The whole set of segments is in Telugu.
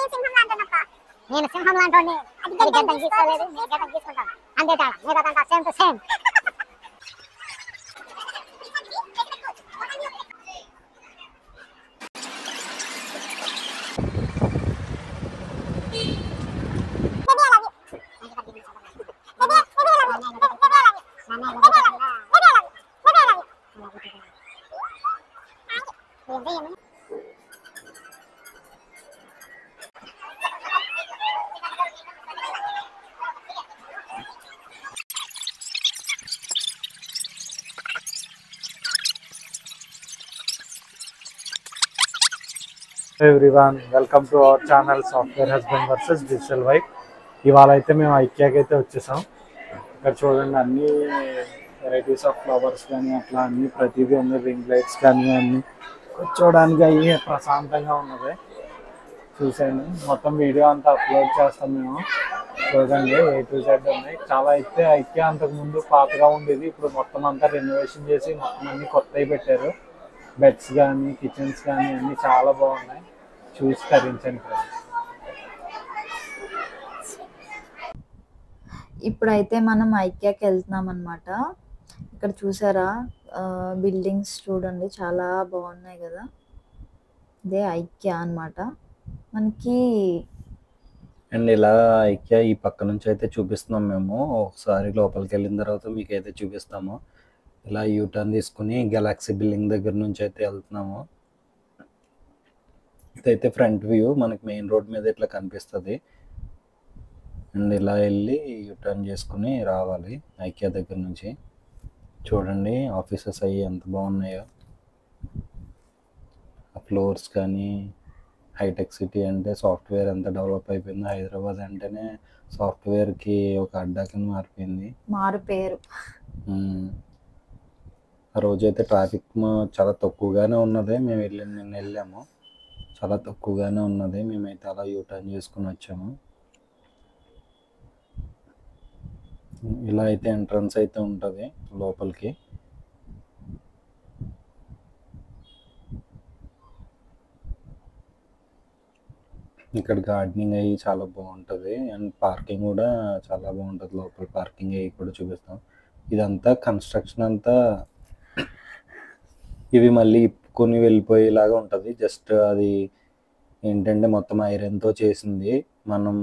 నేను సింహం లాంటి గడ్డం తీసుకోలేదు, నేను గడ్డం తీసుకుంటాను అంతే తేడా, మిగతాదంతా same to same. Everyone, welcome to our channel software husband versus digital wife. ఇవాళ అయితే మేము ఐకియాకి అయితే వచ్చేసాం. ఇక్కడ చూడండి, అన్ని వెరైటీస్ ఆఫ్ ఫ్లవర్స్ కానీ అట్లా అన్ని ప్రతిదీ ఉంది. రింగ్ లైట్స్ కానీ అన్ని కూర్చోడానికి అయ్యి ప్రశాంతంగా ఉన్నది. చూసేయండి, మొత్తం వీడియో అంతా అప్లోడ్ చేస్తాం మేము. చూడండి, A to Z ఉన్నాయి. చాలా అయితే ఐకియా అంతకుముందు పాతగా ఉండేది, ఇప్పుడు మొత్తం అంతా రెనోవేషన్ చేసి మొత్తం అన్ని కొత్తవి పెట్టారు. బెడ్స్ కానీ కిచెన్స్ కానీ అన్నీ చాలా బాగున్నాయి. చూసి తరించండి ఫ్రెండ్స్. ఇప్పుడైతే మనం ఐకియాకి వెళ్తున్నాం అనమాట. ఇక్కడ చూసారా, బిల్డింగ్స్ చూడండి చాలా బాగున్నాయి కదా. ఇదే ఐకియా అనమాట మనకి. అండ్ ఇలా ఐకియా ఈ పక్క నుంచి అయితే చూపిస్తున్నాం మేము. ఒకసారి లోపలికి వెళ్ళిన తర్వాత మీకు అయితే చూపిస్తాము. ఇలా యూటర్న్ తీసుకుని గెలాక్సీ బిల్డింగ్ దగ్గర నుంచి అయితే వెళ్తున్నాము. ఇదైతే ఫ్రంట్ వ్యూ, మనకి మెయిన్ రోడ్ మీద ఇట్లా కనిపిస్తుంది. అండ్ ఇలా వెళ్ళి యూటర్న్ చేసుకుని రావాలి ఐకియా దగ్గర నుంచి. చూడండి ఆఫీసెస్ అవి ఎంత బాగున్నాయో. ఆ ఫ్లోర్స్ కానీ, హైటెక్ సిటీ అంటే సాఫ్ట్వేర్ ఎంత డెవలప్ అయిపోయిందో. హైదరాబాద్ అంటేనే సాఫ్ట్వేర్కి ఒక అడ్డా కింద మారు పేరు. ఆ రోజైతే ట్రాఫిక్ చాలా తక్కువగానే ఉన్నది. మేము నిన్న వెళ్ళాము, చాలా తక్కువగానే ఉన్నది. మేమైతే అలా యూటర్న్ చేసుకుని వచ్చాము. ఇలా అయితే ఎంట్రన్స్ అయితే ఉంటుంది లోపలికి. ఇక్కడ గార్డెనింగ్ అయ్యి చాలా బాగుంటుంది. అండ్ పార్కింగ్ కూడా చాలా బాగుంటుంది. లోపల పార్కింగ్ అయ్యి కూడా చూపిస్తాం. ఇదంతా కన్స్ట్రక్షన్ అంతా ఇవి మళ్ళీ ఇప్పుకొని వెళ్ళిపోయేలాగా ఉంటుంది. జస్ట్ అది ఏంటంటే మొత్తం ఐరన్తో చేసింది. మనం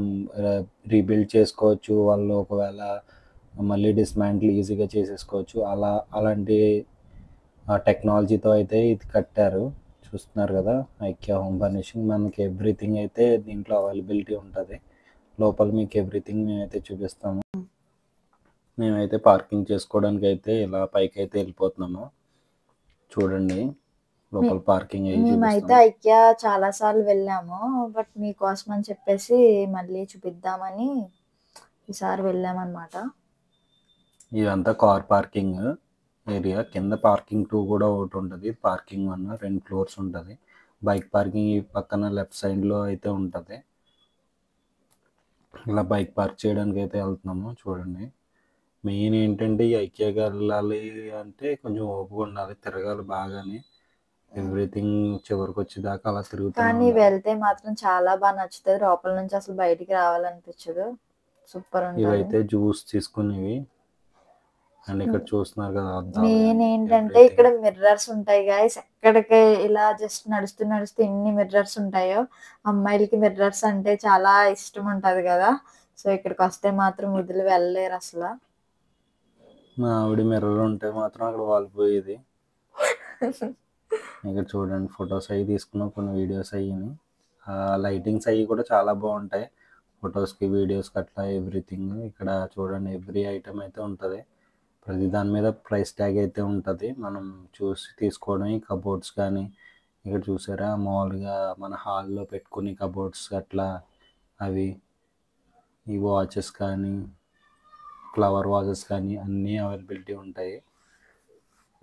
రీబిల్డ్ చేసుకోవచ్చు. వాళ్ళు ఒకవేళ మళ్ళీ డిస్మాంటిల్ ఈజీగా చేసేసుకోవచ్చు. అలాంటి టెక్నాలజీతో అయితే ఇది కట్టారు. చూస్తున్నారు కదా, ఐకియా హోమ్ ఫర్నిషింగ్. మనకి ఎవ్రీథింగ్ అయితే దీంట్లో అవైలబిలిటీ ఉంటుంది. లోపల మీకు ఎవ్రీథింగ్ మేమైతే చూపిస్తాము. మేమైతే పార్కింగ్ చేసుకోవడానికి అయితే ఇలా పైకి అయితే వెళ్ళిపోతున్నాము. చూడండి లోపల పార్కింగ్. మేమైతే ఐకియా చాలా సార్లు వెళ్ళాము, బట్ మీకోసం అని చెప్పేసి మళ్ళీ చూపిద్దామని ఈసారి వెళ్ళామన్నమాట. ఇదంతా కార్ పార్కింగ్ ఏరియా. కింద పార్కింగ్ 2 కూడా ఒకటి ఉంటుంది. పార్కింగ్ 1 2 ఫ్లోర్స్ ఉంటుంది. బైక్ పార్కింగ్ ఈ పక్కన లెఫ్ట్ సైడ్లో అయితే ఉంటుంది. ఇలా బైక్ పార్క్ చేయడానికి అయితే వెళ్తున్నాము. చూడండి, మెయిన్ ఏంటంటే ఈ ఐకియాకి వెళ్ళాలి అంటే కొంచెం ఓపిక ఉండాలి, తిరగాలి బాగానే. ఎవ్రీథింగ్ చివరికి వచ్చేదాకా అలా తిరుగుతాం. కానీ వెళ్తే మాత్రం చాలా బాగా నచ్చుతుంది. లోపల నుంచి అసలు బయటికి రావాలనిపించదు. సూపర్ ఉంటుంది. ఇవైతే జ్యూస్ తీసుకునేవి. అండ్ ఇక్కడ చూస్తున్నారు కదా, మెయిన్ ఏంటంటే ఇక్కడ మిర్రర్స్ ఉంటాయి గాయస్. ఎక్కడికి ఇలా జస్ట్ నడుస్తూ నడుస్తూ ఎన్ని మిర్రర్స్ ఉంటాయో. అమ్మాయిలకి మిర్రర్స్ అంటే చాలా ఇష్టం ఉంటది కదా. సో ఇక్కడికి వస్తే మాత్రం వదిలి వెళ్ళలేరు అసలు. మా ఆవిడ మిర్రర్ ఉంటే మాత్రం అక్కడ వాలిపోయేది. ఇక్కడ చూడండి, ఫొటోస్ అవి తీసుకున్నాం, కొన్ని వీడియోస్ అయ్యి. లైటింగ్స్ అవి కూడా చాలా బాగుంటాయి ఫొటోస్కి, వీడియోస్కి అట్లా ఎవ్రీథింగ్. ఇక్కడ చూడండి, ఎవ్రీ ఐటమ్ అయితే ఉంటుంది. ప్రతి దాని మీద ప్రైస్ ట్యాగ్ అయితే ఉంటుంది. మనం చూసి తీసుకోవడం. ఈ కబోర్డ్స్ కానీ ఇక్కడ చూసారా, మామూలుగా మన హాల్లో పెట్టుకుని కబోర్డ్స్ అట్లా అవి. ఈ వాచెస్ కానీ, ఫ్లవర్ వాచెస్ కానీ అన్నీ అవైలబిలిటీ ఉంటాయి.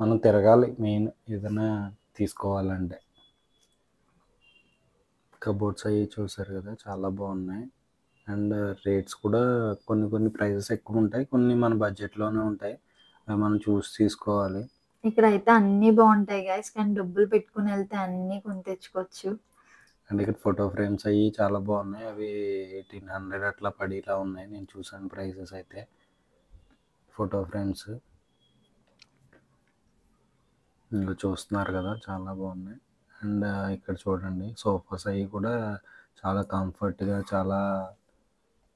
మనం తిరగాలి మెయిన్ ఏదైనా తీసుకోవాలంటే. కబోర్డ్స్ అవి చూసారు కదా, చాలా బాగున్నాయి. అండ్ రేట్స్ కూడా కొన్ని ప్రైజెస్ ఎక్కువ ఉంటాయి, కొన్ని మన బడ్జెట్లోనే ఉంటాయి. అవి మనం చూసి తీసుకోవాలి. ఇక్కడ అయితే అన్ని బాగుంటాయి గైస్, కానీ డబ్బులు పెట్టుకుని వెళ్తే అన్ని కొని తెచ్చుకోవచ్చు. అండ్ ఇక్కడ ఫోటో ఫ్రేమ్స్ అవి చాలా బాగున్నాయి. అవి 1800 అట్లా పడి ఇలా ఉన్నాయి. నేను చూసాను ప్రైసెస్ అయితే ఫోటో ఫ్రేమ్స్ ఇంకా చూస్తున్నారు కదా, చాలా బాగున్నాయి. అండ్ ఇక్కడ చూడండి సోఫాస్ అవి కూడా చాలా కంఫర్ట్గా చాలా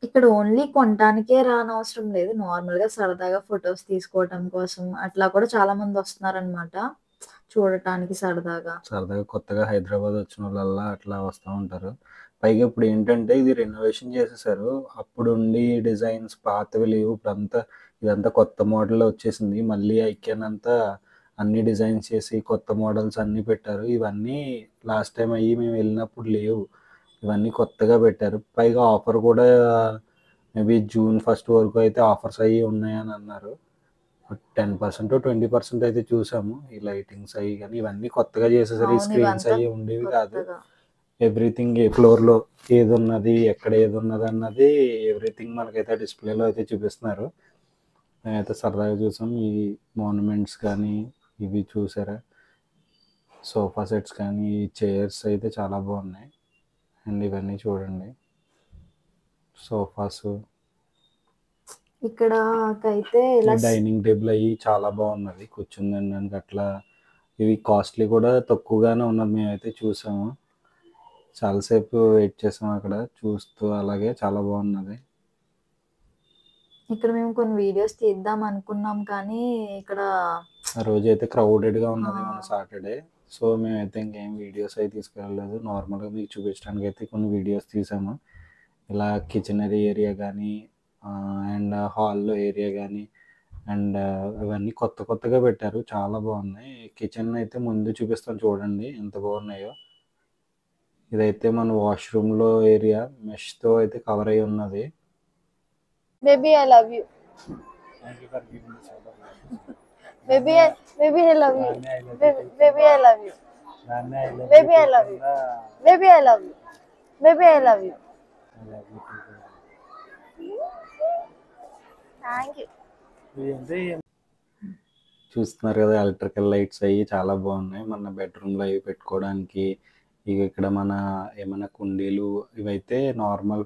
ఇక్కడ ఓన్లీ కొనటానికే రానవసరం లేదు. నార్మల్‌గా సరదాగా ఫోటోస్ తీసుకోవటం కోసం అట్లా కూడా చాలా మంది వస్తున్నారనమాట. చూడటానికి సరదాగా. సరదాగా కొత్తగా హైదరాబాద్ వచ్చిన వాళ్ళల్లా అట్లా వస్తూ ఉంటారు. పైగా ఇప్పుడు ఏంటంటే ఇది రెనోవేషన్ చేసేసారు. అప్పుడు ఉండి డిజైన్స్ పాతవి లేవు. ఇదంతా కొత్త మోడల్ వచ్చేసింది. మళ్ళీ ఐక్యానంతా అన్ని డిజైన్స్ చేసి కొత్త మోడల్స్ అన్నీ పెట్టారు. ఇవన్నీ లాస్ట్ టైం అయ్యి మేము వెళ్ళినప్పుడు లేవు. ఇవన్నీ కొత్తగా పెట్టారు. పైగా ఆఫర్ కూడా మేబీ జూన్ 1 వరకు అయితే ఆఫర్స్ అయ్యి ఉన్నాయని అన్నారు. 10% 20% అయితే చూసాము. ఈ లైటింగ్స్ అవి కానీ ఇవన్నీ కొత్తగా చేసేసరి అవును, స్క్రీన్స్ ఇవంతా అవి ఉండేవి కాదు. కొత్తగా. ఎవ్రీథింగ్ ఏ ఫ్లోర్లో ఏది ఉన్నది ఎక్కడ ఏది ఉన్నది అన్నది ఎవ్రీథింగ్ మనకైతే డిస్ప్లేలో అయితే చూపిస్తున్నారు. మేమైతే సరదాగా చూసాం. ఈ మాన్యుమెంట్స్ కానీ ఇవి చూసారా, సోఫా సెట్స్ కానీ ఈ చైర్స్ అయితే చాలా బాగున్నాయి. అండ్ ఇవన్నీ చూడండి సోఫాస్, ఇక్కడకైతే ఇలా డైనింగ్ టేబుల్ అవి చాలా బాగున్నది కూర్చుని తినడానికి. అట్లా ఇవి కాస్ట్లీ కూడా తక్కువగానే ఉన్నది. మేమైతే చూసాము, చాలాసేపు వెయిట్ చేసాము అక్కడ చూస్తూ. అలాగే చాలా బాగున్నది. ఇక్కడ మేము కొన్ని వీడియోస్ తీద్దాం అనుకున్నాం కానీ ఇక్కడ ఆ రోజు అయితే క్రౌడెడ్గా ఉన్నది మన సాటర్డే. సో మేమైతే ఇంకేం వీడియోస్ అయితే తీసుకెళ్ళలేదు. నార్మల్గా మీకు చూపించడానికి అయితే కొన్ని వీడియోస్ తీసాము. ఇలా కిచెనరీ ఏరియా కానీ అండ్ హాల్లో ఏరియా కానీ అండ్ అవన్నీ కొత్తగా పెట్టారు, చాలా బాగున్నాయి. కిచెన్ అయితే ముందు చూపిస్తాను చూడండి ఎంత బాగున్నాయో. ఇదైతే మన వాష్రూమ్లో ఏరియా మెష్తో అయితే కవర్ అయి ఉన్నది. Maybe I love you. Maybe I love you. Maybe I love you. Maybe I love you. Maybe I love you. Maybe I love you. Thank you. చూస్తున్నారు కదా ఎలక్ట్రికల్ లైట్స్ అవి చాలా బాగున్నాయి. మన బెడ్రూమ్లో అవి పెట్టుకోవడానికి. ఇక ఇక్కడ మన ఏమైనా కుండీలు ఇవైతే నార్మల్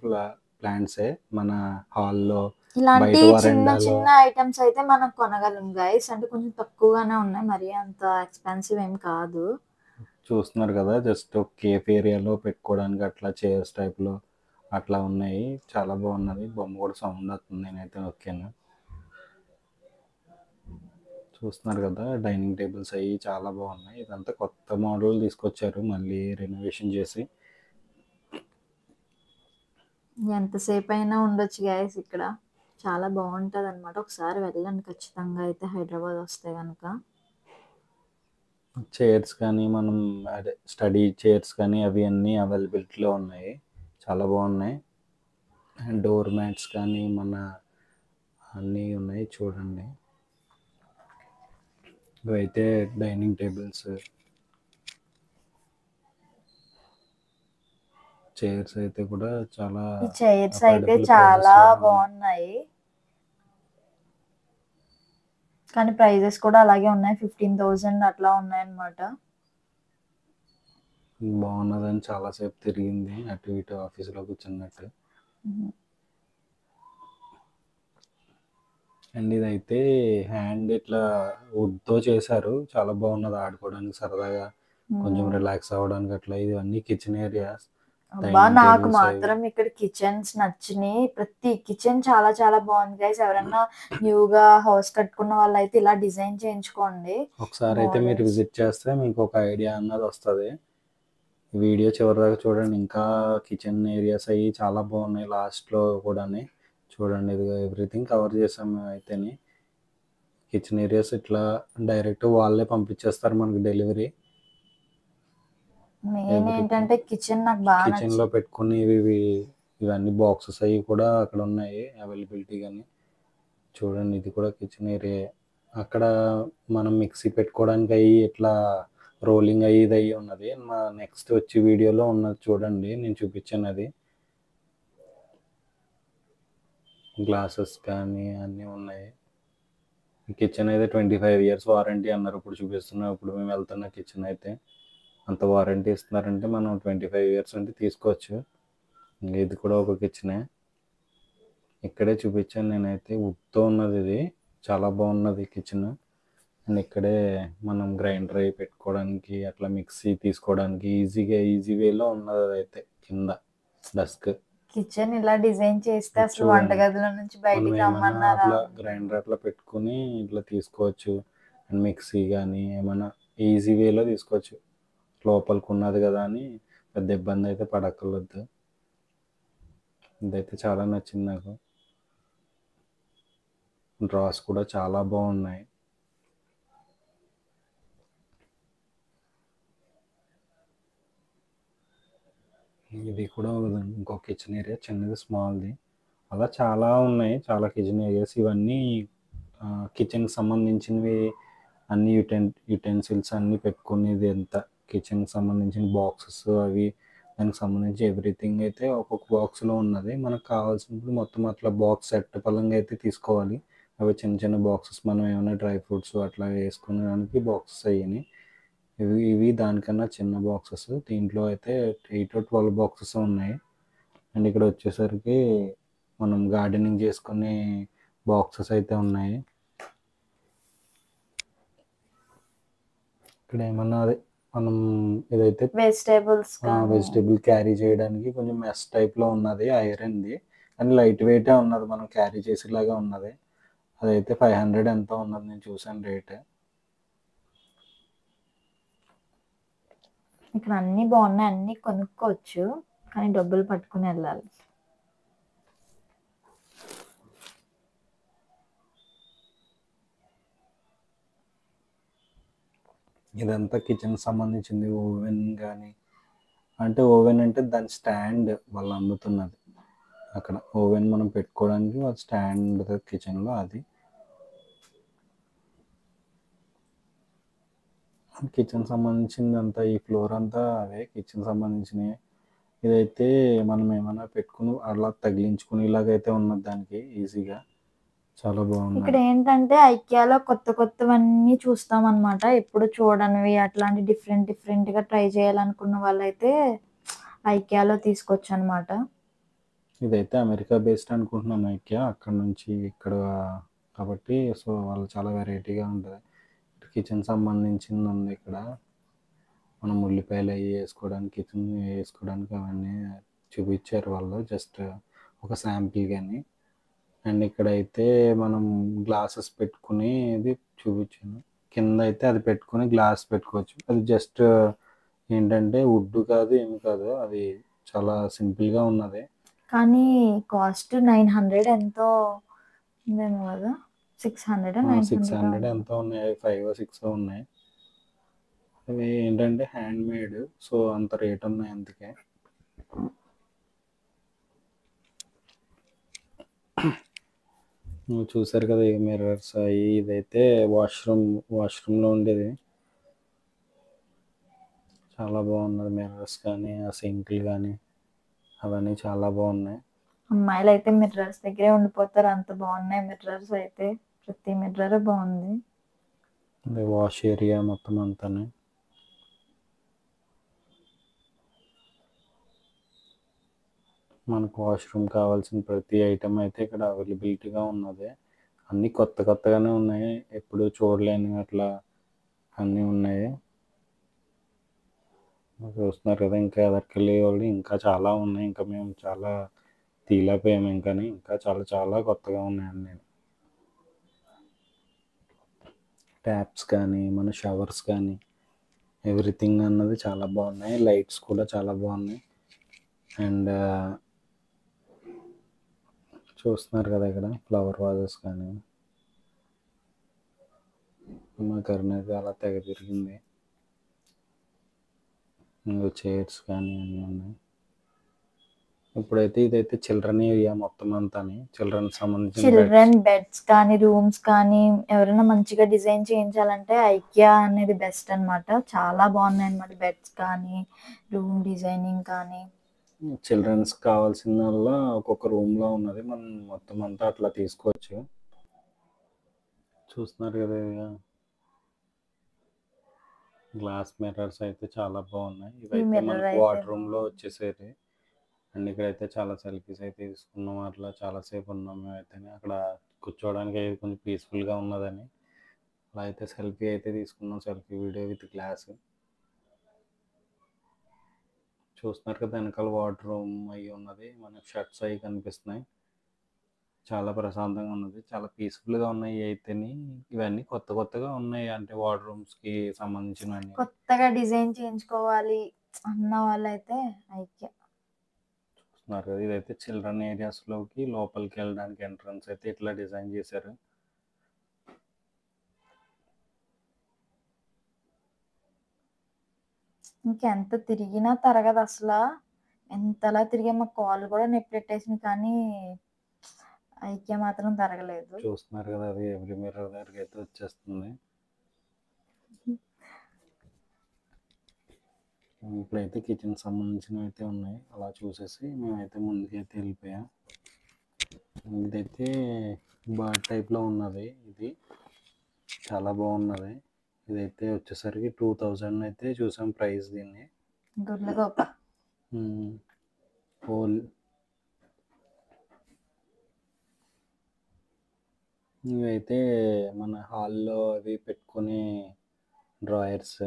ప్లాంట్సే మన హాల్లో ఇలాంటి బయట చిన్న వరండాలో. చిన్న ఐటమ్స్ అయితే మనం కొనగలం గైస్. అంటే కొంచెం తక్కువగానే ఉన్నాయి, మరి అంత ఎక్స్పెన్సివ్ ఏం కాదు. చూస్తున్నారు కదా జస్ట్ ఒక కేఫ్ ఏరియాలో పెట్టుకోవడానికి అట్లా చైర్స్ టైప్లో అట్లా ఉన్నాయి. చాలా బాగున్నది. బొమ్మ కూడా సౌండ్ వస్తుంది, నేనైతే ఓకేనా. చూస్తున్నారు కదా డైనింగ్ టేబుల్స్ అవి చాలా బాగున్నాయి. ఇదంతా కొత్త మోడల్ తీసుకొచ్చారు మళ్ళీ రెనోవేషన్ చేసి. ఎంతసేపు అయినా ఉండొచ్చు గైస్ ఇక్కడ. చాలా బాగుంటది అనమాట. ఒకసారి వెళ్ళండి ఖచ్చితంగా అయితే హైదరాబాద్ వస్తే కనుక. చైర్స్ కానీ మనం అదే స్టడీ చైర్స్ కానీ అవి అన్నీ అవైలబిలిటీలో ఉన్నాయి, చాలా బాగున్నాయి. అండ్ డోర్ మ్యాట్స్ కానీ మన అన్నీ ఉన్నాయి చూడండి. ఇవైతే డైనింగ్ టేబుల్స్, చైర్స్ అయితే కూడా చాలా ఈ చైర్స్ అయితే affordable చాలా prices లో ఉన్నాయి. బాగున్నాయి, కానీ ప్రైజెస్ కూడా అలాగే ఉన్నాయి. 15,000 అట్లా ఉన్నాయి అన్నమాట. బాగున్నదని చాలాసేపు తిరిగింది అటు ఇటు ఆఫీస్లో కూర్చున్నట్టు. అండ్ ఇదైతే హ్యాండ్ ఇట్లా వుడ్తో చేశారు, చాలా బాగున్నది ఆడుకోవడానికి సరదాగా కొంచెం రిలాక్స్ అవ్వడానికి అట్లా. ఇవన్నీ కిచెన్ ఏరియాస్. అబ్బా, నాకు మాత్రం ఇక్కడ కిచెన్స్ నచ్చినాయి. ప్రతి కిచెన్ చాలా చాలా బాగుంది గైస్. ఎవరైనా న్యూగా హౌస్ కట్టుకున్న వాళ్ళు అయితే ఇలా డిజైన్ చేయించుకోండి. ఒకసారి అయితే మీరు విజిట్ చేస్తే మీకు ఒక ఐడియా అన్నది వస్తుంది. వీడియో చివరిదాకా చూడండి. ఇంకా కిచెన్ ఏరియాస్ అవి చాలా బాగున్నాయి. లాస్ట్లో కూడా చూడండి, ఇది ఎవ్రీథింగ్ కవర్ చేసాం మేము అయితేనే. కిచెన్ ఏరియాస్ ఇట్లా డైరెక్ట్ వాళ్ళే పంపించేస్తారు మనకి డెలివరీ. మెయిన్ ఏంటంటే కిచెన్ నాకు బాగా కిచెన్లో పెట్టుకుని ఇవన్నీ బాక్సెస్ అవి కూడా అక్కడ ఉన్నాయి అవైలబిలిటీ. కానీ చూడండి ఇది కూడా కిచెన్ ఏరియా. అక్కడ మనం మిక్సీ పెట్టుకోవడానికి అయ్యి ఇట్లా రోలింగ్ అయ్యి ఉన్నది. మా నెక్స్ట్ వచ్చే వీడియోలో ఉన్నది చూడండి, నేను చూపించాను అది. గ్లాసెస్ కానీ అన్నీ ఉన్నాయి. కిచెన్ అయితే 25 years వారంటీ అన్నారు ఇప్పుడు చూపిస్తున్నాం. ఇప్పుడు మేము వెళ్తున్న కిచెన్ అయితే అంత వారంటీ ఇస్తున్నారంటే మనం 25 ఇయర్స్ అంటే తీసుకోవచ్చు. ఇది కూడా ఒక కిచెనే. ఇక్కడే చూపించాను నేనైతే, వుడ్తో ఉన్నది ఇది, చాలా బాగున్నది కిచెన్. అండ్ ఇక్కడే మనం గ్రైండర్ అవి పెట్టుకోవడానికి, అట్లా మిక్సీ తీసుకోవడానికి ఈజీ వేలో ఉన్నది అదైతే. కింద డస్క్ కిచెన్ ఇలా డిజైన్ చేస్తే అసలు చూడండి. వంటగదిలో నుంచి మనం బయటికి ఏమన్నా రమ్మన్నారా? అట్లా గ్రైండర్ అట్లా పెట్టుకుని ఇట్లా తీసుకోవచ్చు. అండ్ మిక్సీ కానీ ఏమైనా ఈజీ వేలో తీసుకోవచ్చు. లోపలికి ఉన్నది కదా అని పెద్ద ఇబ్బంది అయితే పడక్కర్లేదు. ఇదైతే చాలా నచ్చింది నాకు. డ్రాస్ కూడా చాలా బాగున్నాయి. ఇది కూడా ఇంకో కిచెన్ ఏరియా, చిన్నది స్మాల్ది. అలా చాలా ఉన్నాయి, చాలా కిచెన్ ఏరియాస్. ఇవన్నీ కిచెన్కి సంబంధించినవి. అన్ని యుటెన్సిల్స్ అన్నీ పెట్టుకునేది ఎంత, కిచెన్కి సంబంధించిన బాక్సెస్ అవి, దానికి సంబంధించి ఎవ్రీథింగ్ అయితే ఒక్కొక్క బాక్స్లో ఉన్నది. మనకు కావాల్సినప్పుడు మొత్తం అట్లా బాక్స్ సెట్ పరంగా అయితే తీసుకోవాలి. అవి చిన్న చిన్న బాక్సెస్, మనం ఏమైనా డ్రై ఫ్రూట్స్ అట్లా వేసుకునేదానికి బాక్సెస్ అయ్యాయి. ఇవి దానికన్నా చిన్న బాక్సెస్. దీంట్లో అయితే 8 or 12 బాక్సెస్ ఉన్నాయి. అండ్ ఇక్కడ వచ్చేసరికి మనం గార్డెనింగ్ చేసుకునే బాక్సెస్ అయితే ఉన్నాయి. ఇక్కడ ఏమన్నా అదే మనం ఇదైతే వెజిటేబుల్ క్యారీ చేయడానికి కొంచెం మెస్ టైప్లో ఉన్నది, ఐరన్ది. కానీ లైట్ వెయిటే ఉన్నది, మనం క్యారీ చేసేలాగా ఉన్నది. అదైతే 500 ఎంతో ఉన్నది, నేను చూసాను రేట్. ఇక్కడ అన్ని బాగున్నాయి, అన్ని కొనుక్కోవచ్చు, కానీ డబ్బులు పట్టుకుని వెళ్ళాలి. ఇదంతా కిచెన్ సంబంధించింది. ఓవెన్ కానీ, అంటే ఓవెన్ అంటే దాని స్టాండ్ వాళ్ళు అమ్ముతున్నది అక్కడ. ఓవెన్ మనం పెట్టుకోవడానికి వాళ్ళ స్టాండ్ కిచెన్లో అది. కిచెన్ సంబంధించింది అంతా, ఈ ఫ్లోర్ అంతా అవే కిచెన్ సంబంధించినవి. ఇదైతే మనం ఏమైనా పెట్టుకుని అలా తగిలించుకునేలాగైతే ఉన్నది దానికి ఈజీగా. చాలా బాగుంది. ఇక్కడ ఏంటంటే ఐకియాలో కొత్త కొత్తవన్నీ చూస్తాం అనమాట. ఎప్పుడు చూడనివి, అట్లాంటి డిఫరెంట్ గా ట్రై చేయాలనుకున్న వాళ్ళైతే ఐకియాలో తీసుకోవచ్చు అనమాట. ఇదైతే అమెరికా బేస్డ్ అనుకుంటున్నాను ఐకియా, అక్కడ నుంచి ఇక్కడ కాబట్టి. సో వాళ్ళు చాలా వెరైటీగా ఉంటుంది. కిచెన్ సంబంధించింది ఉంది ఇక్కడ. మనం ఉల్లిపాయలు అవి వేసుకోవడానికి, కిచెన్ వేసుకోవడానికి అవన్నీ చూపించారు వాళ్ళు, జస్ట్ ఒక శాంపిల్ కానీ. అండ్ ఇక్కడైతే మనం గ్లాసెస్ పెట్టుకునేది చూపించాను. కింద అయితే అది పెట్టుకుని గ్లాస్ పెట్టుకోవచ్చు. అది జస్ట్ ఏంటంటే వుడ్ కాదు, ఏమి కాదు, అది చాలా సింపుల్గా ఉన్నది. కానీ కాస్ట్ 900 ఎంతో ఉందేమో కదా, 600 ఎంతో ఉన్నాయి, 5 or 6 ఉన్నాయి. అవి ఏంటంటే హ్యాండ్ మేడ్, సో అంత రేట్ ఉన్నాయి అందుకే. చూసారు కదా ఈ మిర్రర్స్ అవి. ఇదైతే వాష్రూమ్లో ఉండేది. చాలా బాగున్నది మిర్రర్స్ కానీ, ఆ సింక్లు కానీ అవన్నీ చాలా బాగున్నాయి. అమ్మాయిలు అయితే మిర్రర్స్ దగ్గరే ఉండిపోతారు, అంత బాగున్నాయి మిర్రర్స్ అయితే. ప్రతి మిర్రర్ బాగుంది. వాష్ ఏరియా మొత్తం అంతానే. మనకు వాష్రూమ్ కావాల్సిన ప్రతి ఐటమ్ అయితే ఇక్కడ అవైలబిలిటీగా ఉన్నది. అన్నీ కొత్తగానే ఉన్నాయి, ఎప్పుడు చూడలేని అట్లా అన్నీ ఉన్నాయి. చూస్తున్నారు కదా, ఇంకా ఎదరికెళ్ళే వాళ్ళు ఇంకా చాలా ఉన్నాయి. ఇంకా మేము చాలా తీలేకపోయాము, ఇంకా చాలా కొత్తగా ఉన్నాయి అన్నీ. ట్యాప్స్ కానీ, మన షవర్స్ కానీ, ఎవ్రీథింగ్ అన్నది చాలా బాగున్నాయి. లైట్స్ కూడా చాలా బాగున్నాయి. అండ్ చూస్తున్నారు కదా ఇక్కడ ఫ్లవర్ వాజెస్ కానీ. మా కరుణకి అలా తెగ తిరిగింది. ఇంకా చైర్స్ కానీ అన్నీ ఉన్నాయి. ఇప్పుడైతే ఇదైతే చిల్డ్రన్ ఏరియా మొత్తం అంతా, చిల్డ్రన్ బెడ్స్ కానీ, రూమ్స్ కానీ ఎవరైనా మంచిగా డిజైన్ చేయించాలంటే ఐకియా అనేది బెస్ట్ అన్నమాట. చాలా బాగున్నాయి అన్నమాట, బెడ్స్ కానీ, రూమ్ డిజైనింగ్ కానీ. చిల్డ్రన్స్ కావాల్సిన వల్ల ఒక్కొక్క రూమ్ లో ఉన్నది, మనం మొత్తం అంతా అట్లా తీసుకోవచ్చు. చూస్తున్నారు కదా, గ్లాస్ మిర్రర్స్ అయితే చాలా బాగున్నాయి. ఈ ఇవైతే మిర్రర్ మనకు అయితే వాటర్ రూమ్లో వచ్చేసేది. అండ్ ఇక్కడైతే చాలా సెల్ఫీస్ అయితే తీసుకున్నాం. అట్లా చాలాసేపు ఉన్నాం మేమైతే. అక్కడ కూర్చోవడానికి అయితే కొంచెం పీస్ఫుల్గా ఉన్నదని అలా అయితే సెల్ఫీ అయితే తీసుకున్నాం. Selfie video with glass. చూస్తున్నారు కదా వెనకాల వాటర్ రూమ్ అయి ఉన్నది. మనకి షర్ట్స్ అవి కనిపిస్తున్నాయి. చాలా ప్రశాంతంగా ఉన్నది. చాలా పీస్ఫుల్గా ఉన్నాయి అయితేని. ఇవన్నీ కొత్త కొత్తగా ఉన్నాయి. అంటే వాటర్ రూమ్స్కి సంబంధించినవన్నీ. కొత్తగా డిజైన్ చేయించుకోవాలి అన్న వాళ్ళైతే ఐక్య. చూస్తున్నారు కదా ఇదైతే చిల్డ్రన్ ఏరియాస్లోకి లోపలికి వెళ్ళడానికి ఎంట్రన్స్ అయితే ఇట్లా డిజైన్ చేశారు. ఇంకెంత తిరిగినా తరగదు అసలు. ఎంతలా తిరిగా మా కాళ్ళు కూడా నొప్పి పెట్టేసింది, కానీ ఐక్య మాత్రం తరగలేదు. చూస్తున్నారు కదా అది ఎవ్రీ మిర్రర్ దగ్గరికి అయితే వచ్చేస్తుంది. ఇప్పుడైతే కిచెన్ సంబంధించినవి అయితే ఉన్నాయి. అలా చూసేసి మేమైతే ముందుకైతే వెళ్ళిపోయాం. ఇదైతే బర్డ్ టైప్లో ఉన్నది. ఇది చాలా బాగున్నది. ఇదైతే వచ్చేసరికి 2000 అయితే చూసాం ప్రైస్ దీన్ని. గుడ్లగోప హోల్ ఇవైతే మన హాల్లో అవి పెట్టుకునే డ్రాయర్స్.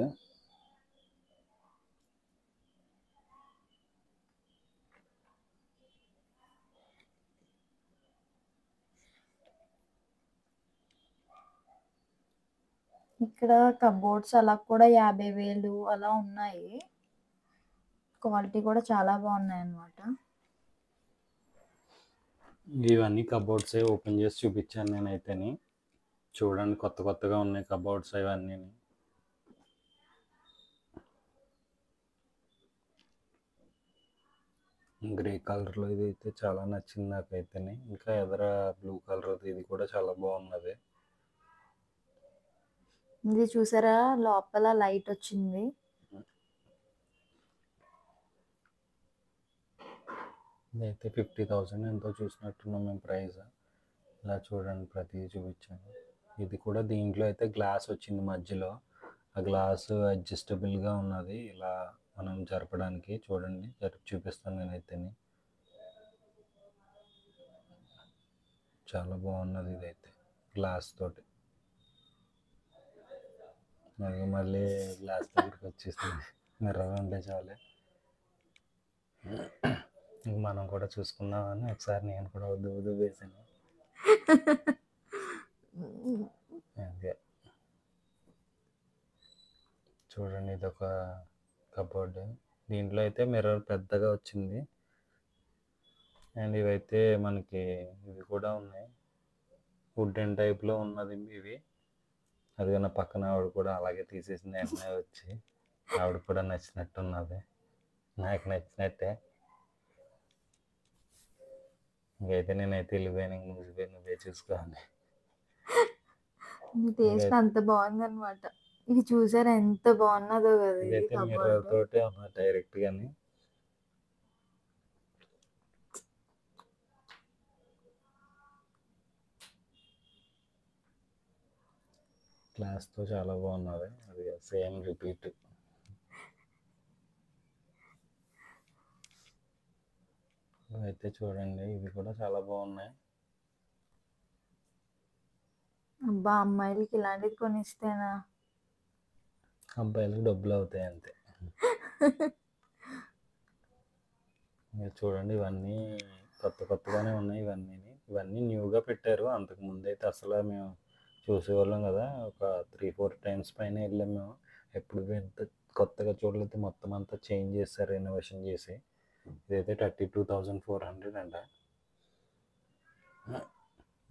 ఇక్కడ కబోర్డ్స్ అలా కూడా 50,000 అలా ఉన్నాయి. క్వాలిటీ కూడా చాలా బాగున్నాయి అన్నమాట. ఇవన్నీ కబోర్డ్స్ ఓపెన్ చేసి చూపించాను నేనైతేని. చూడండి కొత్త కొత్తగా ఉన్నాయి కబోర్డ్స్ ఇవన్నీ. గ్రే కలర్లో ఇది అయితే చాలా నచ్చింది నాకైతేనే. ఇంకా ఎదర బ్లూ కలర్ ఇది కూడా చాలా బాగున్నది. ఇది చూసారా లోపల లైట్ వచ్చింది. ఇదైతే 50,000 ఎంతో చూసినట్టున్నాం మేము ప్రైస్. ఇలా చూడండి ప్రతిదీ చూపించాను. ఇది కూడా దీంట్లో అయితే గ్లాస్ వచ్చింది మధ్యలో. ఆ గ్లాస్ అడ్జస్టబుల్గా ఉన్నది. ఇలా మనం జరపడానికి చూడండి జరిపి చూపిస్తాను నేనైతే. చాలా బాగున్నది ఇదైతే గ్లాస్ తోటి. మళ్ళీ గ్లాస్ దగ్గరికి వచ్చేసింది. మిర్రర్ ఉంటే చాలే మనం కూడా చూసుకుందామని ఒకసారి నేను కూడా వద్దు వేసాను. అదే చూడండి ఇదొక కబోర్డ్. దీంట్లో అయితే మిర్రర్ పెద్దగా వచ్చింది. అండ్ ఇవైతే మనకి ఇవి కూడా ఉన్నాయి. వుడెన్ టైప్లో ఉన్నది ఇవి. అది నా పక్కన ఆవిడ కూడా అలాగే తీసేసింది వెంటనే వచ్చి. ఆవిడ కూడా నచ్చినట్టున్నది. నాకు నచ్చినట్టే. ఇంకైతే నేనైతే వెళ్ళిపోయాను. నువ్వే చూసుకోవాలి. టేస్ట్ అంత బాగుందన్నమాట. ఇది చూసారా ఎంత బాగున్నదో కదా. ఇదైతే మిర్రర్ తోటే ఉన్నా డైరెక్ట్ గాని. గ్లాస్తో చాలా బాగున్నది. అది సేమ్ రిపీట్. అయితే చూడండి ఇవి కూడా చాలా బాగున్నాయి. అబ్బా అమ్మాయిలకి ఇలాంటిది కొనిస్తేనా? అబ్బాయిలకు డబ్బులు అవుతాయి అంతే. చూడండి ఇవన్నీ కొత్తగానే ఉన్నాయి. ఇవన్నీ న్యూగా పెట్టారు. అంతకు ముందు అయితే అసలు మేము చూసేవాళ్ళం కదా. ఒక 3-4 టైమ్స్ పైన వెళ్ళాం మేము. ఎప్పుడు ఎంత కొత్తగా చూడలేదు. మొత్తం అంతా చేంజ్ చేస్తారు రెనోవేషన్ చేసి. ఇదైతే 32,400 అంట.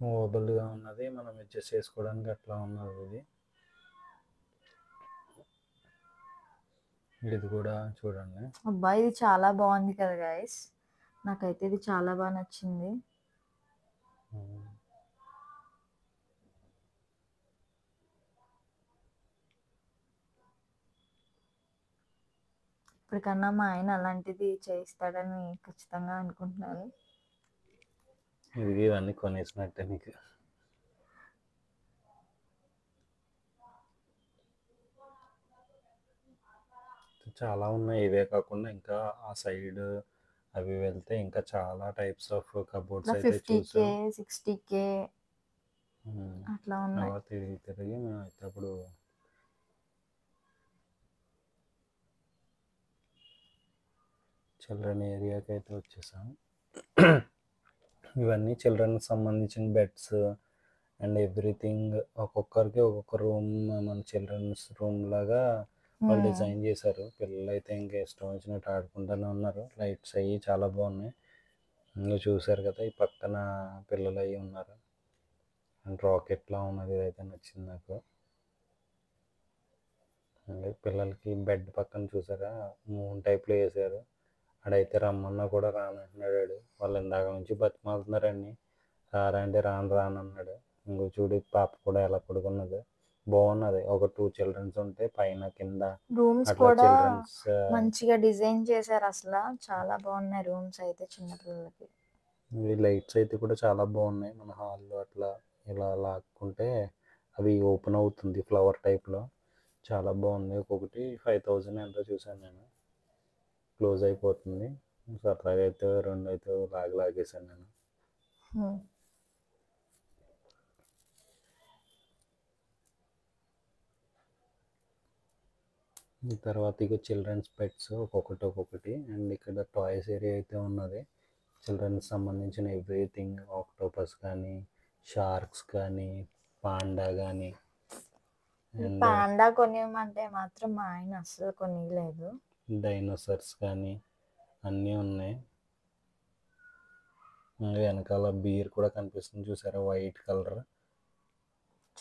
మూవబుల్గా ఉన్నది. మనం అడ్జస్ట్ చేసుకోవడానికి అట్లా ఉన్నది ఇది. ఇది కూడా చూడండి. అబ్బా ఇది చాలా బాగుంది కదా గైస్. నాకైతే ఇది చాలా బాగా నచ్చింది. ఇప్పటికన్నా మా ఆయన అలాంటిది చేయిస్తాడని ఖచ్చితంగా అనుకుంటున్నాను. ఇవన్నీ కొనేసినట్టే నీకు. చాలా ఉన్నాయి. ఇవే కాకుండా ఇంకా ఆ సైడ్ అవి వెళ్తే ఇంకా చాలా టైప్స్ ఆఫ్ కబోర్డ్స్ ఇట్లా అయితే 50K చూసాం. 60K అట్లా ఉన్నాయి. అలా తిరిగి తిరిగి మేమైతే అప్పుడు చిల్డ్రన్ ఏరియాకి అయితే వచ్చేసాం. ఇవన్నీ చిల్డ్రన్కి సంబంధించిన బెడ్స్ అండ్ ఎవ్రీథింగ్, ఒక్కొక్కరికి ఒక్కొక్క రూమ్ మన చిల్డ్రన్స్ రూమ్ లాగా వాళ్ళు డిజైన్ చేశారు. పిల్లలు అయితే ఇంకా ఇష్టం వచ్చినట్టు ఆడుకుంటూనే ఉన్నారు. లైట్స్ అవి చాలా బాగున్నాయి. ఇంకా చూసారు కదా, ఈ పక్కన పిల్లలు అవి ఉన్నారు. అండ్ రాకెట్లా ఉన్నది, ఇదైతే నచ్చింది నాకు. అండ్ పిల్లలకి బెడ్ పక్కన చూసారా మూన్ టైప్లో వేసారు. ఆడైతే రమ్మన్నా కూడా రానంటున్నాడు వాడు. వాళ్ళు ఇందాక నుంచి బతిమాలుతున్నారండి, రారా అంటే రాను అన్నాడు. ఇంకో చూడు పాప కూడా ఎలా పడుకున్నది, బాగున్నది. ఒక 2 చిల్డ్రన్స్ ఉంటే పైన కింద రూమ్స్ అట్లా కూడా చిల్డ్రన్స్. మంచిగా డిజైన్ చేశారు. అసలు చాలా బాగున్నాయి రూమ్స్ అయితే చిన్నపిల్లలకి. ఈ లైట్స్ అయితే కూడా చాలా బాగున్నాయి. మన హాల్లో అట్లా ఇలా లాక్కుంటే అవి ఓపెన్ అవుతుంది ఫ్లవర్ టైప్లో, చాలా బాగుంది. ఒక్కొక్కటి 5000 ఎంతో చూసాను నేను. క్లోజ్ అయిపోతుంది. సరదాగా అయితే 2 అయితే లాగేసాను నేను. ఈ తర్వాత ఇక చిల్డ్రన్స్ పెట్స్ ఒక్కొక్కటి. అండ్ ఇక్కడ టాయ్స్ ఏరియా అయితే ఉన్నది. చిల్డ్రన్స్ సంబంధించిన ఎవ్రీథింగ్, ఆక్టోపస్ కానీ, షార్క్స్ కానీ, పాండా కానీ. అండ్ పాండా కొనియమంటే మాత్రం మా ఆయన అస్సలు కొనియలేదు. డైనోసార్స్ కానీ అన్నీ ఉన్నాయి. వెనకాల బీర్ కూడా కనిపిస్తుంది చూసారా, వైట్ కలర్.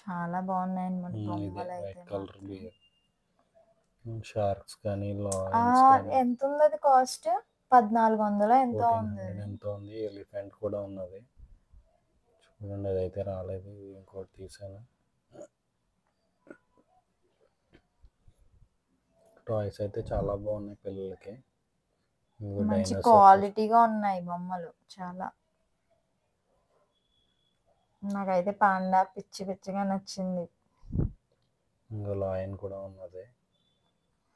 చాలా బాగున్నాయి అన్నమాట ఇది బొమ్మలు అయితే వైట్ కలర్ మాత్రం. బీర్. షార్క్స్ కానీ, లాయన్స్ కానీ. ఎంత ఉంది అది కాస్ట్? 1400 ఎంతో ఉంది. 1400 ఎంతో ఉంది. ఎలిఫెంట్ కూడా ఉన్నది చూడండి, అదైతే రాలేదు, ఇంకోటి తీసాను. టాయ్స్ అయితే చాలా బాగున్నాయి పిల్లలకి. మంచి క్వాలిటీగా ఉన్నాయి బొమ్మలు చాలా. నాకైతే పాండా పిచ్చిగా నచ్చింది. ఇంకా లాయన్ కూడా ఉన్నది.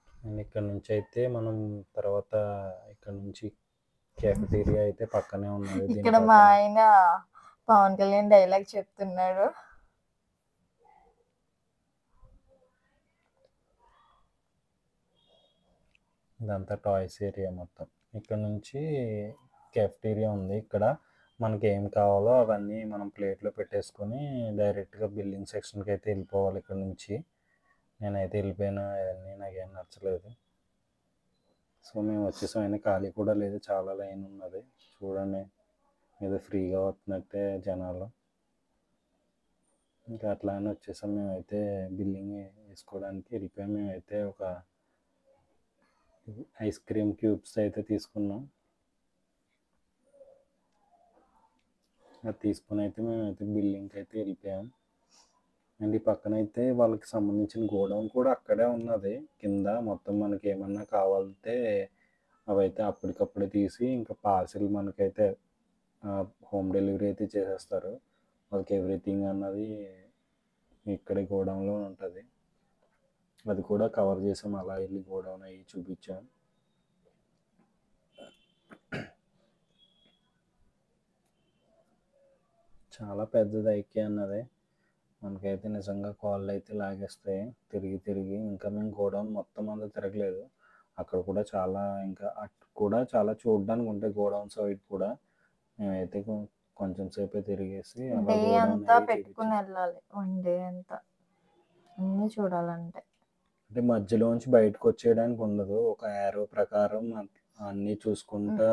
అండ్ ఇక్కడ నుంచి అయితే మనం తర్వాత ఇక్కడ నుంచి క్యాఫెటీరియా అయితే పక్కనే ఉన్నది. ఇక్కడ మా ఆయన పవన్ కళ్యాణ్ డైలాగ్ చెప్తున్నాడు. ఇదంతా టాయ్స్ ఏరియా మొత్తం. ఇక్కడ నుంచి క్యాఫెటీరియా ఉంది. ఇక్కడ మనకి ఏం కావాలో అవన్నీ మనం ప్లేట్లో పెట్టేసుకొని డైరెక్ట్గా బిల్లింగ్ సెక్షన్కి అయితే వెళ్ళిపోవాలి. ఇక్కడ నుంచి నేనైతే వెళ్ళిపోయినా, అవన్నీ నాకేం నచ్చలేదు. సో మేము వచ్చేసాం. అయినా ఖాళీ కూడా లేదు, చాలా లైన్ ఉన్నది. చూడండి, ఏదో ఫ్రీగా వస్తున్నట్టే జనాలు. ఇంకా అట్లానే వచ్చేసాం. మేమైతే బిల్లింగ్ వేసుకోవడానికి వెళ్ళిపోయాం. మేమైతే ఒక ఐస్ క్రీమ్ క్యూబ్స్ అయితే తీసుకున్నాం. అది తీసుకుని అయితే మేమైతే బిల్డింగ్కి అయితే వెళ్ళిపోయాం. అండ్ ఈ పక్కన అయితే వాళ్ళకి సంబంధించిన గోడౌన్ కూడా అక్కడే ఉన్నది. కింద మొత్తం మనకి ఏమన్నా కావాలంటే అవైతే అప్పటికప్పుడే తీసి ఇంకా పార్సిల్ మనకైతే హోమ్ డెలివరీ అయితే చేసేస్తారు. వాళ్ళకి ఎవ్రీథింగ్ అన్నది ఇక్కడే గోడౌన్లో ఉంటుంది. అది కూడా కవర్ చేసాం. అలా వెళ్ళి గోడౌన్ అవి చూపించాం. చాలా పెద్దది ఐకే అన్నది. మనకైతే నిజంగా కాళ్ళు అయితే లాగేస్తాయి తిరిగి. ఇంకా మేము గోడౌన్ మొత్తం అంతా తిరగలేదు. అక్కడ కూడా చాలా, ఇంకా అటు కూడా చాలా చూడడానికి ఉంటాయి గోడౌన్ సైడ్ కూడా. మేమైతే కొంచెం సేపే తిరిగేసి అలా డే గోడౌన్ అంతా పెట్టుకుని వెళ్ళాలి. 1 డే అంతా అన్నీ చూడాలంటే. అంటే మధ్యలోంచి బయటకు వచ్చేయడానికి ఉండదు. ఒక యారో ప్రకారం అన్నీ చూసుకుంటా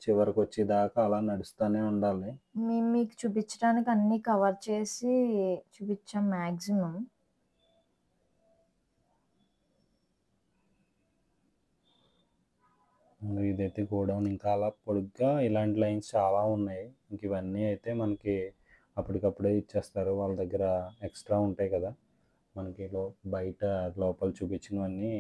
చివరికి వచ్చేదాకా అలా నడుస్తూనే ఉండాలి. మేము మీకు చూపించడానికి అన్ని కవర్ చేసి చూపించాం మ్యాక్సిమం. ఇదైతే గోడౌన్. ఇంకా అలా పొడుగ్గా ఇలాంటి లైన్స్ చాలా ఉన్నాయి. ఇంక ఇవన్నీ అయితే మనకి అప్పటికప్పుడే ఇచ్చేస్తారు. వాళ్ళ దగ్గర ఎక్స్ట్రా ఉంటాయి కదా, మనకి బయట లోపల చూపించినవన్నీ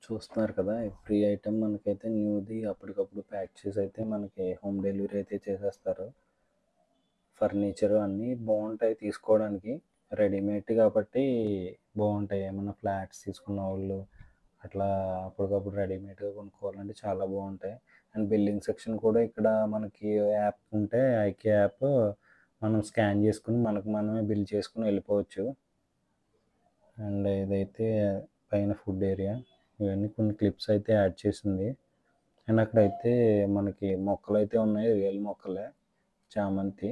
చూస్తున్నారు కదా. ఎవ్రీ ఐటెం మనకైతే న్యూది అప్పటికప్పుడు ప్యాక్ చేసి అయితే మనకి హోమ్ డెలివరీ అయితే చేసేస్తారు. ఫర్నిచర్ అన్నీ బాగుంటాయి తీసుకోవడానికి, రెడీమేడ్ కాబట్టి బాగుంటాయి. ఏమన్నా ఫ్లాట్స్ తీసుకున్న వాళ్ళు అట్లా అప్పటికప్పుడు రెడీమేడ్గా కొనుక్కోవాలంటే చాలా బాగుంటాయి. అండ్ బిల్లింగ్ సెక్షన్ కూడా ఇక్కడ మనకి యాప్ ఉంటే ఐకే యాప్ మనం స్కాన్ చేసుకుని మనకు మనమే బిల్ చేసుకుని వెళ్ళిపోవచ్చు. అండ్ ఇదైతే పైన ఫుడ్ ఏరియా, ఇవన్నీ కొన్ని క్లిప్స్ అయితే యాడ్ చేసింది. అండ్ అక్కడైతే మనకి మొక్కలు అయితే ఉన్నాయి, రియల్ మొక్కలే, చామంతి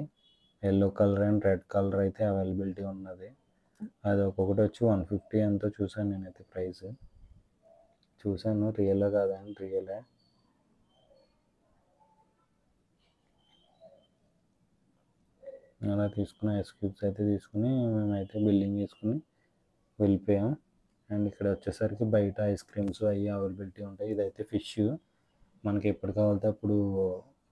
yellow colour and red colour అయితే అవైలబిలిటీ ఉన్నది. అది ఒక్కొక్కటి వచ్చి 150 ఎంతో చూసాను నేనైతే ప్రైస్. చూసాను రియల్ కాదని, రియలే. అలా తీసుకున్న ఐస్ క్యూబ్స్ అయితే తీసుకుని మేమైతే బిల్లింగ్ చేసుకుని వెళ్ళిపోయాం. అండ్ ఇక్కడ వచ్చేసరికి బయట ఐస్ క్రీమ్స్ అవి అవైలబిలిటీ ఉంటాయి. ఇదైతే ఫిష్ మనకి ఎప్పుడు కావాలితే అప్పుడు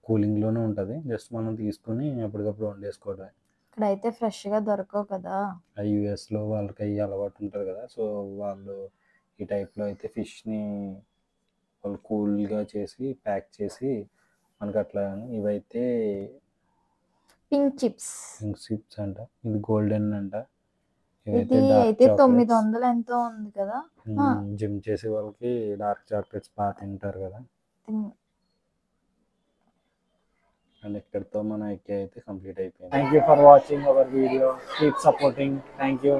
కూలింగ్లోనే ఉంటుంది, జస్ట్ మనం తీసుకుని అప్పటికప్పుడు వండేసుకోవడం. ఇక్కడైతే ఫ్రెష్ గా దొరకవు కదా. యూఎస్లో వాళ్ళకి అవి అలవాటు ఉంటుంది కదా, సో వాళ్ళు ఈ టైప్లో అయితే ఫిష్ని వాళ్ళు కూల్గా చేసి ప్యాక్ చేసి మనకి అట్లా. ఇవైతే పింక్ చిప్స్ అంట, ఇది గోల్డెన్ అంట. ఇది అయితే 900 ఎంతో ఉంది కదా. జిమ్ చేసే వాళ్ళకి డార్క్ చాక్లెట్స్ బాగా తింటారు కదా. అండ్ ఇక్కడితో మన ఐకే అయితే కంప్లీట్ అయిపోయింది. Thank you for watching our video. Keep supporting. Thank you.